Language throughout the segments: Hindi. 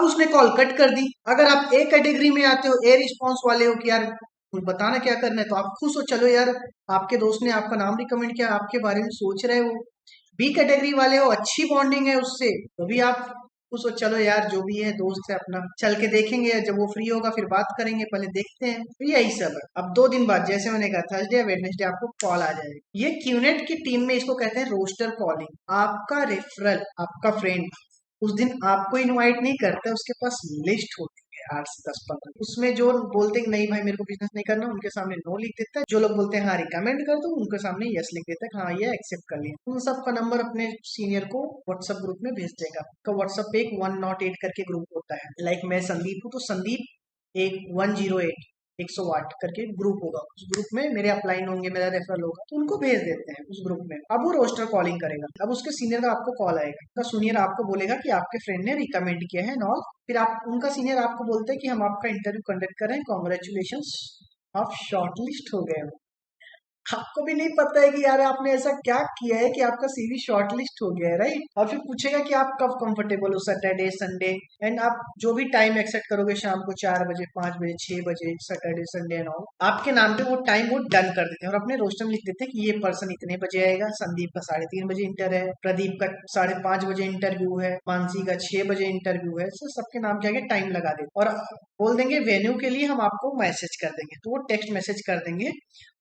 उसने कॉल कट कर दी। अगर आप ए कैटेगरी में आते हो, ए रिस्पॉन्स वाले हो कि यार बताना क्या करना है, तो आप खुश हो, चलो यार आपके दोस्त ने आपका नाम रिकमेंड किया, आपके बारे में सोच रहे हो। बी कैटेगरी वाले हो, अच्छी बॉन्डिंग है उससे, तो भी आप खुश हो, चलो यार जो भी है दोस्त है अपना, चल के देखेंगे, जब वो फ्री होगा फिर बात करेंगे, पहले देखते हैं। तो यही सब है। अब 2 दिन बाद जैसे मैंने कहा थर्सडे या वेडनेसडे आपको कॉल आ जाएगी। ये क्यूनेट की टीम में इसको कहते हैं रोस्टर कॉलिंग। आपका रेफरल, आपका फ्रेंड उस दिन आपको इनवाइट नहीं करता, उसके पास लिस्ट होती है 8 से 10 15, उसमें जो बोलते हैं कि नहीं भाई मेरे को बिजनेस नहीं करना, उनके सामने नो लिख देता है। जो लोग बोलते हैं हाँ रिकमेंड कर दो, उनके सामने यस लिख देता है कि हाँ ये एक्सेप्ट कर लिया। उन सबका नंबर अपने सीनियर को व्हाट्सएप ग्रुप में भेज देगा। तो व्हाट्सएप पे एक 108 करके ग्रुप होता है, लाइक मैं संदीप हूँ तो संदीप एक 108 108 करके ग्रुप होगा, उस ग्रुप में मेरे अपलाइन होंगे, मेरा रेफरल होगा, तो उनको भेज देते हैं उस ग्रुप में। अब वो रोस्टर कॉलिंग करेगा, अब उसके सीनियर का आपको कॉल आएगा, उसका सीनियर आपको बोलेगा कि आपके फ्रेंड ने रिकमेंड किया है नॉल, फिर आप उनका सीनियर आपको बोलते हैं कि हम आपका इंटरव्यू कंडक्ट करें, कॉन्ग्रेचुलेशन आप शॉर्टलिस्ट हो गए हो। आपको भी नहीं पता है कि यार आपने ऐसा क्या किया है कि आपका सीवी शॉर्टलिस्ट हो गया है, राइट। और फिर पूछेगा कि आप कब कंफर्टेबल हो, सैटरडे संडे, एंड आप जो भी टाइम एक्सेप्ट करोगे, शाम को 4 बजे 5 बजे 6 बजे, सैटरडे संडे एंड ऑल, आपके नाम पे वो टाइम वो डन कर देते हैं और अपने रोस्टर में लिख देते हैं कि ये पर्सन इतने बजे आएगा, संदीप का 3:30 बजे इंटर है, प्रदीप का 5:30 बजे इंटरव्यू है, मानसी का 6 बजे इंटरव्यू है। तो सबके नाम के आगे टाइम लगा देते और बोल देंगे वेन्यू के लिए हम आपको मैसेज कर देंगे, तो वो टेक्स्ट मैसेज कर देंगे।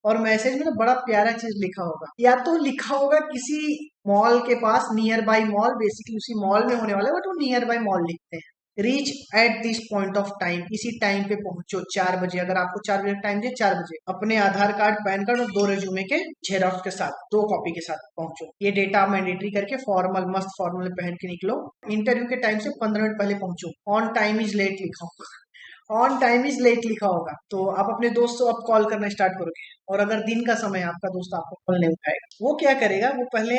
और मैसेज में ना बड़ा प्यारा चीज लिखा होगा, या तो लिखा होगा किसी मॉल के पास, नियर बाय मॉल, बेसिकली उसी मॉल में होने वाला है, बट वो नियर बाय मॉल लिखते हैं। Reach at this point of time, इसी टाइम पे पहुंचो 4 बजे, अगर आपको 4 बजे टाइम दिए 4 बजे अपने आधार कार्ड, पैन कार्ड और 2 रेज्यूमे के जेरॉक्स के साथ, 2 कॉपी के साथ पहुंचो। ये डेटा मैंडेटरी करके फॉर्मल, मस्त फॉर्मल पहन के निकलो। इंटरव्यू के टाइम से 15 मिनट पहले पहुंचो। ऑन टाइम इज लेट लिखा होगा, ऑन टाइम इज लेट लिखा होगा, तो आप अपने दोस्त को अब कॉल करना स्टार्ट करोगे। और अगर दिन का समय है, आपका दोस्त आपको कॉल नहीं उठाएगा, वो क्या करेगा, वो पहले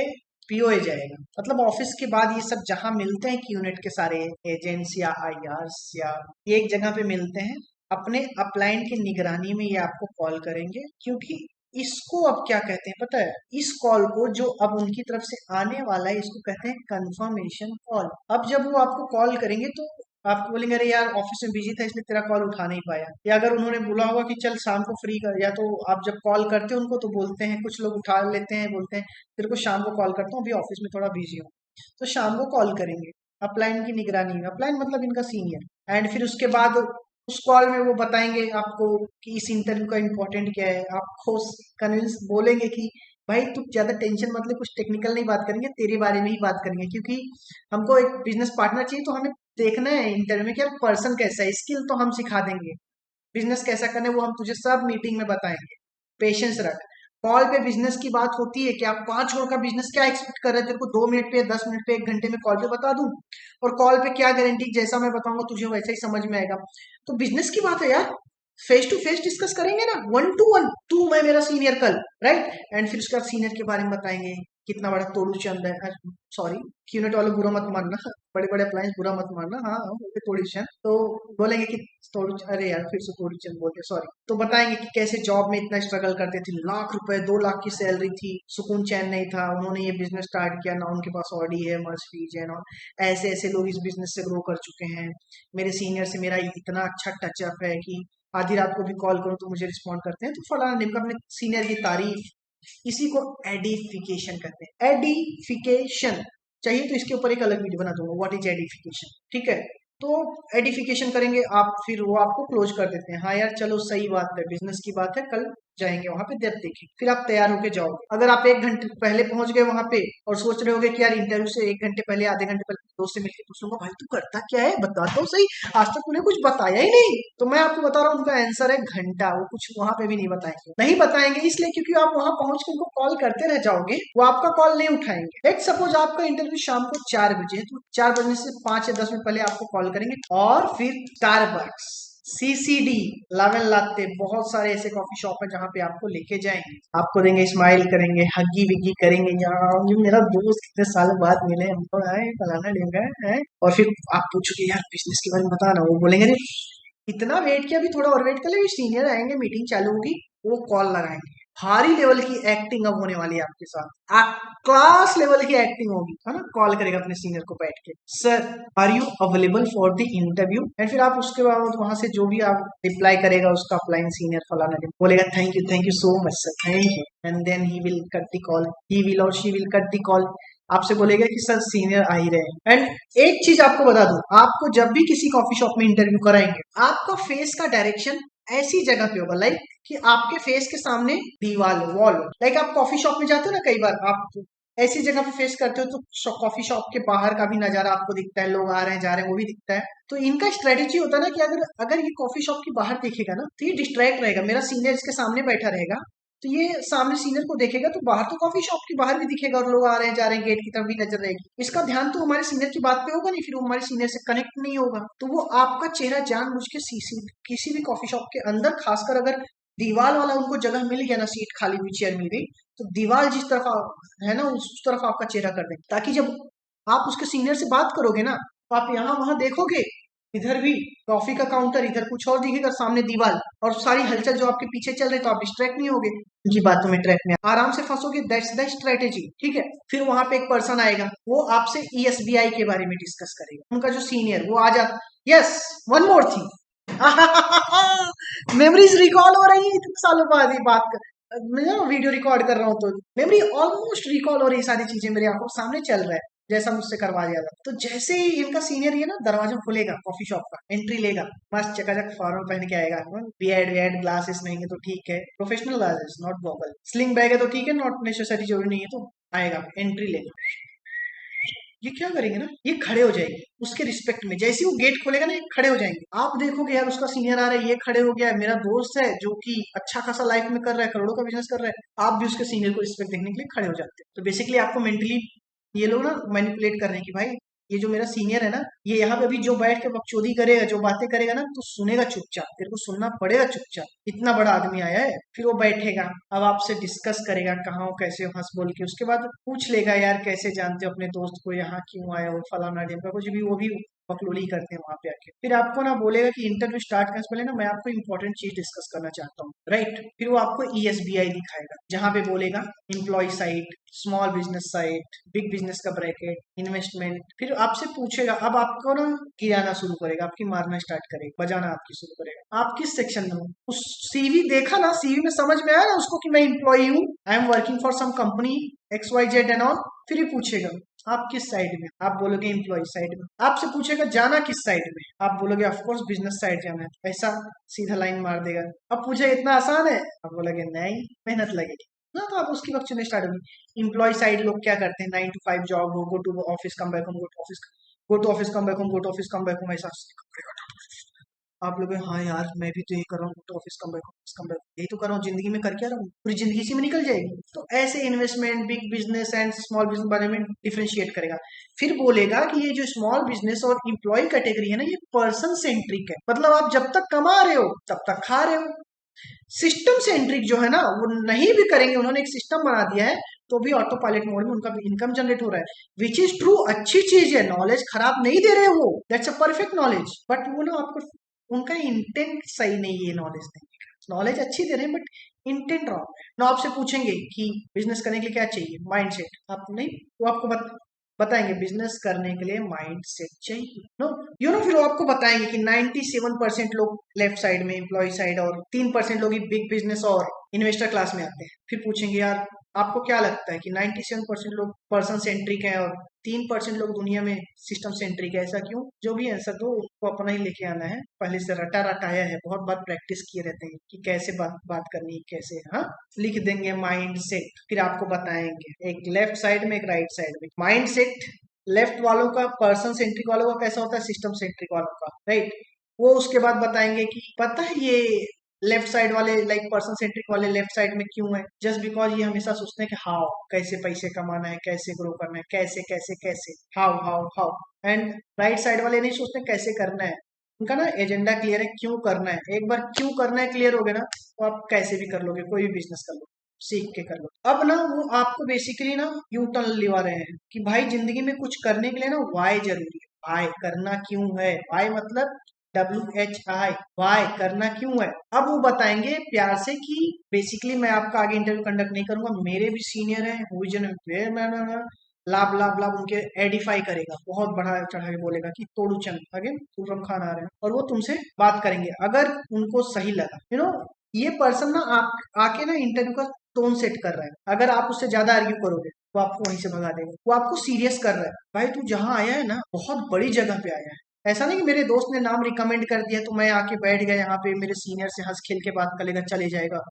पीओए जाएगा, मतलब ऑफिस के बाद ये सब जहां मिलते हैं यूनिट के सारे एजेंट्स या आईआरस, या ये एक जगह पे मिलते हैं, अपने अपलाइन की निगरानी में ये आपको कॉल करेंगे। क्योंकि इसको अब क्या कहते हैं पता है, इस कॉल को जो अब उनकी तरफ से आने वाला है, इसको कहते हैं कंफर्मेशन कॉल। अब जब वो आपको कॉल करेंगे तो आपको बोलेंगे अरे यार ऑफिस में बिजी था इसलिए तेरा कॉल उठा नहीं पाया, या अगर उन्होंने बोला होगा कि चल शाम को फ्री कर, या तो आप जब कॉल करते हो उनको तो बोलते हैं, कुछ लोग उठा लेते हैं, बोलते हैं तेरे को शाम को कॉल करता हूँ, अभी ऑफिस में थोड़ा बिजी हूँ, तो शाम को कॉल करेंगे अपलाइन की निगरानी में। अपलाइन मतलब इनका सीनियर। एंड फिर उसके बाद उस कॉल में वो बताएंगे आपको कि इस इंटरव्यू का इम्पोर्टेंट क्या है, आपको कन्विंस बोलेंगे कि भाई तू ज्यादा टेंशन मत ले, कुछ टेक्निकल नहीं बात करेंगे, तेरे बारे में ही बात करेंगे, क्योंकि हमको एक बिजनेस पार्टनर चाहिए, तो हमें देखना है इंटरव्यू में कि यार पर्सन कैसा है, स्किल तो हम सिखा देंगे, बिजनेस कैसा करना है वो हम तुझे सब मीटिंग में बताएंगे, पेशेंस रख। कॉल पे बिजनेस की बात होती है कि आप 5 करोड़ का बिजनेस क्या एक्सपेक्ट कर रहे थे, तेरे को 2 मिनट पे 10 मिनट पे 1 घंटे में कॉल पे बता दूं, और कॉल पे क्या गारंटी जैसा मैं बताऊंगा तुझे वैसा ही समझ में आएगा। तो बिजनेस की बात है यार, फेस टू फेस डिस्कस करेंगे ना, 1 to 1, तू मैं मेरा सीनियर कल, राइट। एंड फिर उसके बाद सीनियर के बारे में बताएंगे कितना बड़ा तोड़ू चंद है, सॉरी क्यूनेट वालों बुरा मत मानना, बड़े बड़े अप्लायंस बुरा मत मानना, हाँ हाँ बोलते तोड़ी चंद, तो बोलेंगे कि तोड़ू, अरे यार फिर से तोड़ी चंद बोलते, सॉरी। तो बताएंगे कि कैसे जॉब में इतना स्ट्रगल करते थे, लाख रुपए 2 लाख की सैलरी थी, सुकून चैन नहीं था, उन्होंने ये बिजनेस स्टार्ट किया ना, उनके पास ऑडी है, मर्सिडीज है ना, ऐसे ऐसे लोग इस बिजनेस से ग्रो कर चुके हैं, मेरे सीनियर से मेरा इतना अच्छा टचअप है कि आधी रात को भी कॉल करो तो मुझे रिस्पॉन्ड करते हैं, तो फलाना निमका अपने सीनियर की तारीफ, इसी को एडिफिकेशन कहते हैं। एडिफिकेशन चाहिए तो इसके ऊपर एक अलग वीडियो बना दूंगा, व्हाट इज एडिफिकेशन, ठीक है। तो एडिफिकेशन करेंगे आप, फिर वो आपको क्लोज कर देते हैं, हाँ यार चलो सही बात है, बिजनेस की बात है, कल जाएंगे वहां पे, देख देखेंगे। फिर आप तैयार होके जाओगे। अगर आप 1 घंटे पहले पहुंच गए वहां पे और सोच रहे होगे कि यार इंटरव्यू से 1 घंटे पहले, आधे घंटे पहले दोस्त से मिलकर पूछूंगा भाई तू करता क्या है, बता तो सही, आज तक तूने कुछ बताया ही नहीं, तो मैं आपको बता रहा हूँ उनका आंसर है घंटा, वो कुछ वहां पे भी नहीं बताएंगे। नहीं बताएंगे इसलिए क्योंकि आप वहां पहुंच के उनको कॉल करते रह जाओगे, वो आपका कॉल नहीं उठाएंगे। लेट सपोज आपका इंटरव्यू शाम को 4 बजे है, तो 4 बजने से 5 या 10 मिनट पहले आपको कॉल करेंगे, और फिर स्टारबक्स, सीसीडी, लावेन लाते, बहुत सारे ऐसे कॉफी शॉप है जहाँ पे आपको लेके जाएंगे, आपको देंगे, स्माइल करेंगे, हग्गी विग्गी करेंगे, यहाँ ये मेरा दोस्त कितने साल बाद मिले, हमको आए फलाना ढेंगा है। और फिर आप पूछोगे यार बिजनेस के बारे में बताना, वो बोलेंगे अरे इतना वेट किया, अभी थोड़ा और वेट कर ले, सीनियर आएंगे, मीटिंग चालू होगी, वो कॉल लगाएंगे, भारी लेवल की एक्टिंग अब होने वाली है आपके साथ। आप क्लास लेवल की एक्टिंग होगी, है ना। कॉल करेगा अपने सीनियर को बैठ के, sir are you available for the interview, and फिर आप उसके बाद वहां से जो भी आप रिप्लाई करेगा उसका अपलाइन सीनियर फलाना दिन बोलेगा thank you so much sir, thank you, and then he will cut the call, he will और she will cut the call. आपसे बोलेगा कि सर सीनियर आ ही रहे हैं। एंड एक चीज आपको बता दूं, आपको जब भी किसी कॉफी शॉप में इंटरव्यू कराएंगे, आपका फेस का डायरेक्शन ऐसी जगह पे होगा लाइक कि आपके फेस के सामने दीवार वॉल, लाइक आप कॉफी शॉप में जाते हो ना, कई बार आप ऐसी जगह पे फेस करते हो तो कॉफी शॉप के बाहर का भी नजारा आपको दिखता है, लोग आ रहे हैं जा रहे हैं वो भी दिखता है। तो इनका स्ट्रेटेजी होता है ना कि अगर अगर ये कॉफी शॉप के बाहर देखेगा ना तो ये डिस्ट्रैक्ट रहेगा, मेरा सीनियर इसके सामने बैठा रहेगा तो ये सामने सीनियर को देखेगा तो बाहर तो कॉफी शॉप के बाहर भी दिखेगा और लोग आ रहे हैं जा रहे हैं, गेट की तरफ भी नजर रहेगी, इसका ध्यान तो हमारे सीनियर की बात पे होगा नहीं, फिर वो हमारे सीनियर से कनेक्ट नहीं होगा। तो वो आपका चेहरा जानबूझ के किसी भी कॉफी शॉप के अंदर, खासकर अगर दीवार वाला उनको जगह मिल गया ना, सीट खाली हुई चेयर मिल गई, तो दीवार जिस तरफ है ना उस तरफ आपका चेहरा कर दें, ताकि जब आप उसके सीनियर से बात करोगे ना तो आप यहाँ वहां देखोगे, इधर भी कॉफी का काउंटर, इधर कुछ और दिखेगा, सामने दीवार और सारी हलचल जो आपके पीछे चल रही, तो आप डिस्ट्रैक्ट नहीं होगे, उनकी बातों में ट्रैक में आराम से फंसोगे। दैट्स द स्ट्रेटेजी, ठीक है। फिर वहां पे एक पर्सन आएगा, वो आपसे ईएसबीआई के बारे में डिस्कस करेगा, उनका जो सीनियर वो आ जाता, yes one more thing, memories recall हो रही है इतने सालों बाद ये बात कर, मैं वीडियो रिकॉर्ड कर रहा हूँ तो मेमोरी ऑलमोस्ट रिकॉल हो रही है, सारी चीजें मेरी आंखों के सामने चल रहा है जैसा मुझसे करवा दिया था। तो जैसे ही इनका सीनियर ये ना दरवाजा खुलेगा कॉफी शॉप का, एंट्री लेगा, मस्त चकाचक फॉर्मल पहन के आएगा, बियर्ड वियर्ड, ग्लासेस नहीं है तो ठीक है, professional glasses not goggle, sling bag है तो ठीक है, नॉट नेसेसरी जरूरी नहीं है, तो आएगा एंट्री लेगा। ये क्या करेंगे ना, ये खड़े हो जाएंगे उसके रिस्पेक्ट में, जैसे ही वो गेट खोलेगा ना ये खड़े हो जाएंगे, आप देखोगे यार उसका सीनियर आ रहा है, ये खड़े हो गया है, मेरा दोस्त है जो कि अच्छा खासा लाइफ में कर रहा है, करोड़ों का बिजनेस कर रहा है, आप भी उसके सीनियर को रिस्पेक्ट देखने के लिए खड़े हो जाते हैं। तो बेसिकली आपको मेंटली ये लोग ना मैनिपुलेट कर रहे हैं कि भाई ये जो मेरा सीनियर है ना, ये यहाँ पे अभी जो बैठ के बकचोदी करेगा, जो बातें करेगा ना, तो सुनेगा चुपचाप, तेरे को सुनना पड़ेगा चुपचाप, इतना बड़ा आदमी आया है। फिर वो बैठेगा, अब आपसे डिस्कस करेगा कहाँ हो कैसे हो, हंस बोल के, उसके बाद पूछ लेगा यार कैसे जानते हो अपने दोस्त को, यहाँ क्यों आया हो, फलाना ढिमका, कुछ भी वो भी बकलोली करते हैं वहां पे आके। फिर आपको ना बोलेगा कि इंटरव्यू स्टार्ट करने से पहले ना मैं आपको इंपॉर्टेंट चीज डिस्कस करना चाहता हूँ, राइट। फिर वो आपको ईएसबीआई दिखाएगा, जहां पे बोलेगा employ site, small business site, big business का ब्रैकेट, इन्वेस्टमेंट। फिर आपसे पूछेगा, अब आपको ना गिराना शुरू करेगा, आपकी मारना स्टार्ट करेगा, बजाना आपकी शुरू करेगा, आप किस सेक्शन में हो। उस सीवी देखा ना, सीवी में समझ में आया ना उसको कि मैं इंप्लॉई हूँ, I am working for some company X Y Z and all. फिर ही पूछेगा आप किस साइड में, आप बोलोगे एम्प्लॉय साइड में। आपसे पूछेगा जाना किस साइड में, आप बोलोगे ऑफकोर्स बिजनेस साइड जाना है, ऐसा सीधा लाइन मार देगा। अब पूछे इतना आसान है, आप बोलोगे नहीं मेहनत लगेगी ना, तो आप उसकी वक्त चुनने स्टार्ट होगी। इम्प्लॉय साइड लोग क्या करते हैं, 9 to 5 जॉब हो, go to office come back home, go to office, go to office come back home, go to office come back home, ऐसा। आप लोग हाँ यार मैं भी तो ये कर रहा हूँ, तो office come back, office come back, यही तो कर रहा हूँ, जिंदगी में कर क्या रहा हूँ, पूरी जिंदगी इसी में निकल जाएगी। तो ऐसे investment, big business and small business बारे में डिफरेंशिएट करेगा। फिर बोलेगा कि ये जो स्मॉल बिजनेस और इम्प्लॉय कैटेगरी है ना, ये पर्सन सेंट्रिक है, मतलब आप जब तक कमा रहे हो तब तक खा रहे हो। सिस्टम सेंट्रिक जो है ना वो नहीं भी करेंगे, उन्होंने एक सिस्टम बना दिया है तो भी ऑटो पायलट मोड में उनका भी इनकम जनरेट हो रहा है, विच इज ट्रू, अच्छी चीज है, नॉलेज खराब नहीं दे रहे वो, that's a perfect knowledge, but वो ना आपको उनका इंटेंट सही नहीं है नॉलेज देने का, नॉलेज अच्छी दे रहे हैं बट इंटेंट रॉन्ग है ना। आपसे पूछेंगे कि बिजनेस करने के लिए क्या चाहिए, माइंडसेट, आप नहीं, वो आपको बताएंगे बिजनेस करने के लिए माइंड सेट चाहिए, नो यू नो। फिर वो आपको बताएंगे कि 97% लोग लेफ्ट साइड में एम्प्लॉय साइड और 3% लोग ही बिग बिजनेस और इन्वेस्टर क्लास में आते हैं। फिर पूछेंगे यार आपको क्या लगता है कि 97% लोग पर्सन सेंट्रिक है और 3% लोग दुनिया में सिस्टम सेंट्रिक है, ऐसा क्यों। जो भी आंसर दो वो अपना ही लेके आना है, पहले से रटा रटाया है, बहुत बार प्रैक्टिस किए रहते हैं कि कैसे बात करनी है कैसे, हाँ लिख देंगे माइंड सेट। फिर आपको बताएंगे एक लेफ्ट साइड में एक राइट साइड में, माइंड सेट लेफ्ट वालों का, पर्सन सेंट्रिक वालों का कैसा होता है, सिस्टम सेंट्रिक वालों का, राइट। वो उसके बाद बताएंगे कि पता है ये लेफ्ट साइड वाले लाइक पर्सन सेंट्रिक वाले लेफ्ट साइड में क्यों है, जस्ट बिकॉज ये हमेशा सोचते हैं कि हाउ कैसे पैसे कमाना है, कैसे ग्रो करना है, कैसे कैसे कैसे, how how how. And right side वाले नहीं सोचते कैसे करना है, उनका ना एजेंडा क्लियर है, क्यों करना है, एक बार क्यों करना है क्लियर हो गया ना तो आप कैसे भी कर लोगे, कोई भी बिजनेस कर लो, सीख के कर लो। अब ना वो आपको बेसिकली ना यू टर्न लिवा रहे हैं कि भाई जिंदगी में कुछ करने के लिए ना वाई जरूरी है, वाई करना क्यों है, वाई मतलब WHI करना क्यों है। अब वो बताएंगे प्यार से कि बेसिकली मैं आपका आगे इंटरव्यू कंडक्ट नहीं करूंगा, मेरे भी सीनियर हैं, लाभ लाभ लाभ उनके एडिफाई करेगा, बहुत बढ़ा चढ़ा के बोलेगा कि तोड़ू चंद अगे तुर्रम खान आ रहे हैं, और वो तुमसे बात करेंगे अगर उनको सही लगा। ये पर्सन ना आप आके ना इंटरव्यू का टोन सेट कर रहा है। अगर आप उससे ज्यादा आर्ग्यू करोगे वो आपको वहीं से भगा देगा। वो आपको सीरियस कर रहा है, भाई तू जहाँ आया है ना बहुत बड़ी जगह पे आया है। ऐसा नहीं कि मेरे दोस्त ने नाम रिकमेंड कर दिया तो मैं आके बैठ गया यहाँ पे, मेरे सीनियर से हंस खेल के बात कर लेगा चले जाएगा।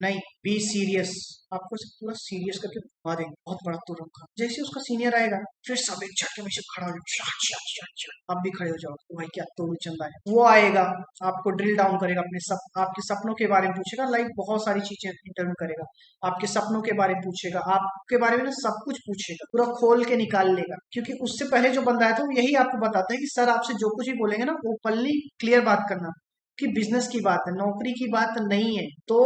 नहीं, बी सीरियस। आपको इसे पूरा सीरियस करके घुमा देंगे, बहुत बड़ा तुरंत का। जैसे उसका सीनियर आएगा फिर सब एक झटके में से खड़ा हो जाओ, आप भी खड़े हो जाओ तो भाई क्या तोड़ू चंदा है। वो आएगा आपको ड्रिल डाउन करेगा, अपने आपके सपनों के बारे में पूछेगा, लाइक बहुत सारी चीजें इंटरव्यू करेगा। आपके सपनों के बारे में पूछेगा, आपके बारे में ना सब कुछ पूछेगा, पूरा खोल के निकाल लेगा। क्योंकि उससे पहले जो बंदा है तो वो यही आपको बताता है कि सर आपसे जो कुछ भी बोलेंगे ना ओपनली क्लियर बात करना, कि बिजनेस की बात है, नौकरी की बात नहीं है। तो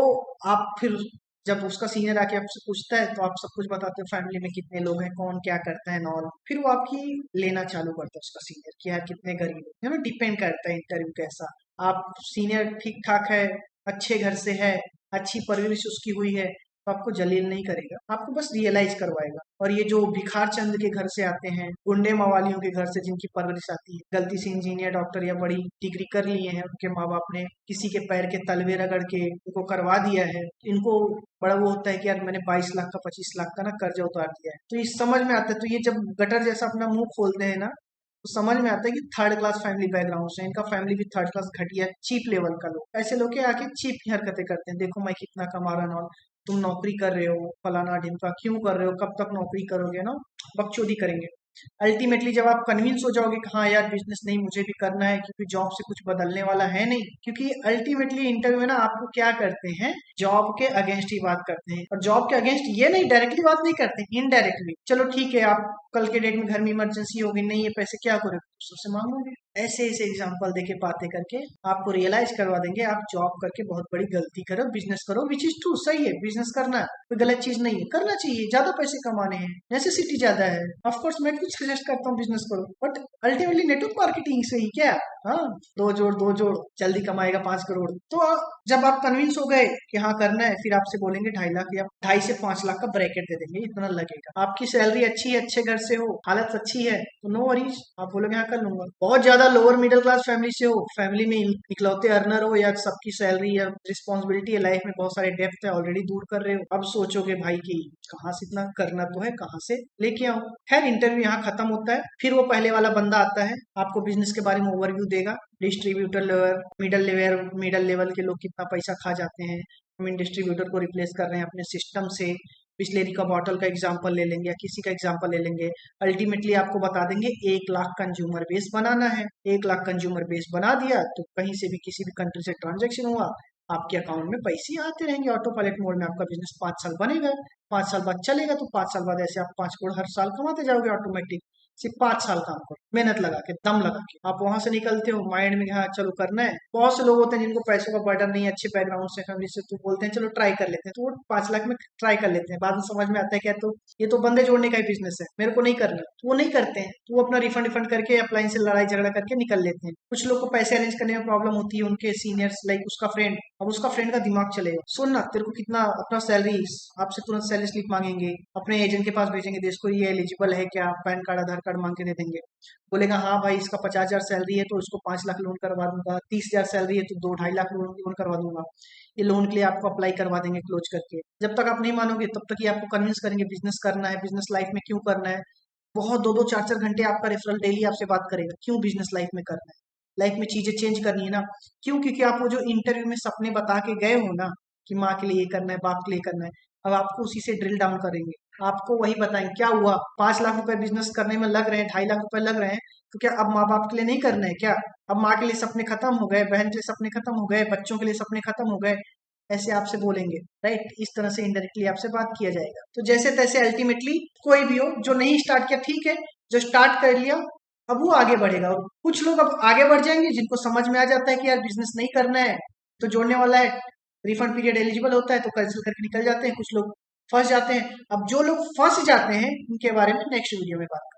आप फिर जब उसका सीनियर आके आपसे पूछता है तो आप सब कुछ बताते हो, फैमिली में कितने लोग हैं, कौन क्या करता है नॉल। फिर वो आपकी लेना चालू करता है उसका सीनियर कि यार कितने गरीब है ना, डिपेंड करता है इंटरव्यू कैसा। आप सीनियर ठीक ठाक है, अच्छे घर से है, अच्छी परवरिश उसकी हुई है, तो आपको जलील नहीं करेगा, आपको बस रियलाइज करवाएगा। और ये जो भिखार चंद के घर से आते हैं, गुंडे मवालियों के घर से जिनकी परवरिश आती है, गलती से इंजीनियर डॉक्टर या बड़ी डिग्री कर लिए हैं, उनके माँ बाप ने किसी के पैर के तलवे रगड़ के उनको करवा दिया है, इनको बड़ा वो होता है कि यार मैंने 22 लाख का 25 लाख का ना कर्जा उतार दिया है। तो ये समझ में आता है, तो ये जब गटर जैसा अपना मुंह खोलते हैं ना तो समझ में आता है कि थर्ड क्लास फैमिली बैकग्राउंड से, इनका फैमिली भी थर्ड क्लास घटिया चीप लेवल का लोग। ऐसे लोग के आके चीप की हरकतें करते हैं, देखो मैं कितना कमा रहा हूँ, तुम नौकरी कर रहे हो फलाना ढिमका, क्यों कर रहे हो, कब तक नौकरी करोगे ना, बकचोदी करेंगे। अल्टीमेटली जब आप कन्विंस हो जाओगे कि हाँ यार बिजनेस नहीं मुझे भी करना है, क्योंकि जॉब से कुछ बदलने वाला है नहीं, क्योंकि अल्टीमेटली इंटरव्यू में ना आपको क्या करते हैं, जॉब के अगेंस्ट ही बात करते हैं। और जॉब के अगेंस्ट ये नहीं डायरेक्टली बात नहीं करते, इनडायरेक्टली, चलो ठीक है आप कल के डेट में घर में इमरजेंसी होगी, नहीं ये पैसे क्या करोगे, उससे मांगोगे। ऐसे ऐसे एग्जाम्पल देके बातें करके आपको रियलाइज करवा देंगे आप जॉब करके बहुत बड़ी गलती करो, बिजनेस करो, विच इज ट्रू, सही है, बिजनेस करना कोई गलत चीज नहीं है, करना चाहिए, ज्यादा पैसे कमाने हैं, नेसेसिटी ज्यादा है। ऑफ कोर्स मैं कुछ सजेस्ट करता हूँ बिजनेस करो, बट अल्टीमेटली नेटवर्क मार्केटिंग से ही क्या, हाँ दो जोड़ जल्दी कमाएगा 5 करोड़। तो जब आप कन्विंस हो गए कि हाँ करना है, फिर आपसे बोलेंगे 2.5 लाख या 2.5 से 5 लाख का ब्रैकेट दे देंगे, इतना लगेगा। आपकी सैलरी अच्छी है, अच्छे घर से हो, हालत अच्छी है तो नो वरीज, आप बोलोगे हाँ कर लूंगा। बहुत ज्यादा लोअर मिडिल क्लास फैमिली से हो, फैमिली में इकलौते अर्नर हो, या सबकी सैलरी या रिस्पॉन्सिबिलिटी है, लाइफ में बहुत सारे डेप्थ है, ऑलरेडी दूर कर रहे हो, अब सोचोगे भाई कि कहाँ से इतना करना तो है, कहाँ से लेके आऊं। खैर इंटरव्यू यहाँ खत्म होता है, फिर वो पहले वाला बंदा आता है, आपको बिजनेस के बारे में ओवरव्यू देगा, डिस्ट्रीब्यूटर लेवल, मिडल लेवल के लोग कितना पैसा खा जाते हैं, हम इन डिस्ट्रीब्यूटर को रिप्लेस कर रहे हैं अपने सिस्टम से। बिस्लेरी का बॉटल का एग्जांपल ले लेंगे या किसी का एग्जांपल ले लेंगे। अल्टीमेटली आपको बता देंगे 1 लाख कंज्यूमर बेस बनाना है, 1 लाख कंज्यूमर बेस बना दिया तो कहीं से भी किसी भी कंट्री से ट्रांजेक्शन हुआ आपके अकाउंट में पैसे आते रहेंगे, ऑटो पायलट मोड में आपका बिजनेस 5 साल बनेगा, 5 साल बाद चलेगा, तो 5 साल बाद ऐसे आप 5 करोड़ हर साल कमाते जाओगे ऑटोमेटिक। सिर्फ 5 साल काम करो, मेहनत लगा के, दम लगा के। आप वहां से निकलते हो माइंड में हाँ चलो करना है। बहुत से लोग होते हैं जिनको पैसों का बर्डन नहीं है, अच्छे बैकग्राउंड से फैमिली से, तो बोलते हैं चलो ट्राई कर लेते हैं, तो वो 5 लाख में ट्राई कर लेते हैं, बाद में समझ में आता है क्या तो ये तो बंदे जोड़ने का ही बिजनेस है, मेरे को नहीं करना, तो वो नहीं करते हैं, तो वो अपना रिफंड रिफंड करके अपलाइन से लड़ाई झगड़ा करके निकल लेते हैं। कुछ लोग को पैसे अरेंज करने में प्रॉब्लम होती है, उनके सीनियर्स लाइक उसका फ्रेंड, अब उसका फ्रेंड का दिमाग चलेगा, सुन ना तेरे को कितना अपना सैलरी, आपसे तुरंत सैलरी स्लिप मांगेंगे, अपने एजेंट के पास भेजेंगे, देश को ये एलिजिबल है क्या, पैन कार्ड आधार कार्ड मांग के दे देंगे। बोलेगा हाँ भाई इसका 50,000 सैलरी है तो इसको 5 लाख लोन करवा दूंगा, 30,000 सैलरी है तो 2-2.5 लाख लोन करवा दूंगा। ये लोन के लिए आपको अप्लाई करवा देंगे क्लोज करके। जब तक आप नहीं मानोगे तब तक ये आपको कन्विंस करेंगे बिजनेस करना है, बिजनेस लाइफ में क्यों करना है। बहुत 2-2 4-4 घंटे आपका रेफरल डेली आपसे बात करेगा, क्यों बिजनेस लाइफ में करना है, लाइफ में चीजें चेंज करनी है ना। क्यों, क्योंकि आप वो जो इंटरव्यू में सपने बता के गए हो ना कि माँ के लिए ये करना है, बाप के लिए करना है, अब आपको उसी से ड्रिल डाउन करेंगे, आपको वही बताएंगे क्या हुआ, 5 लाख रुपए बिजनेस करने में लग रहे हैं, 2.5 लाख रुपए लग रहे हैं, तो क्या अब माँ बाप के लिए नहीं करना है क्या, अब माँ के लिए सपने खत्म हो गए, बहन के लिए सपने खत्म हो गए, बच्चों के लिए सपने खत्म हो गए, ऐसे आपसे बोलेंगे। राइट, इस तरह से इनडायरेक्टली आपसे बात किया जाएगा। तो जैसे तैसे अल्टीमेटली कोई भी हो, जो नहीं स्टार्ट किया ठीक है, जो स्टार्ट कर लिया अब वो आगे बढ़ेगा। और कुछ लोग अब आगे बढ़ जाएंगे जिनको समझ में आ जाता है कि यार बिजनेस नहीं करना है तो जोड़ने वाला है, रिफंड पीरियड एलिजिबल होता है तो कैंसिल करके निकल जाते हैं। कुछ लोग फंस जाते हैं। अब जो लोग फंस जाते हैं उनके बारे में नेक्स्ट वीडियो में बात